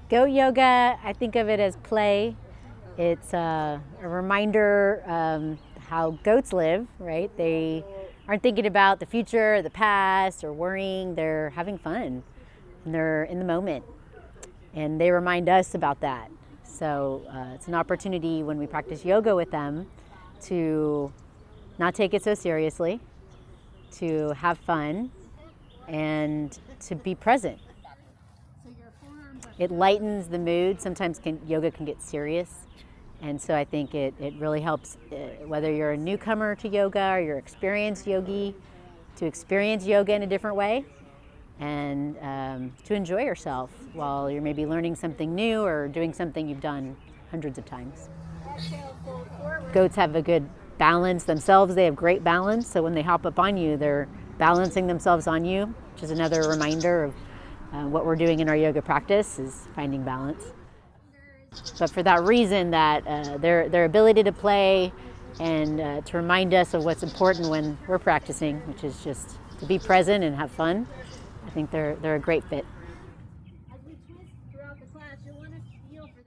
Goat yoga, I think of it as play. It's a reminder how goats live, right? They aren't thinking about the future, or the past, or worrying. They're having fun, and they're in the moment. And they remind us about that. So it's an opportunity when we practice yoga with them to not take it so seriously, to have fun, and to be present. It lightens the mood. Sometimes yoga can get serious. And so I think it really helps, whether you're a newcomer to yoga or you're an experienced yogi, to experience yoga in a different way and to enjoy yourself while you're maybe learning something new or doing something you've done hundreds of times. Goats have a good balance themselves. They have great balance. So when they hop up on you, they're balancing themselves on you, which is another reminder of what we're doing in our yoga practice is finding balance. But for that reason, that their ability to play and to remind us of what's important when we're practicing, which is just to be present and have fun, I think they're a great fit.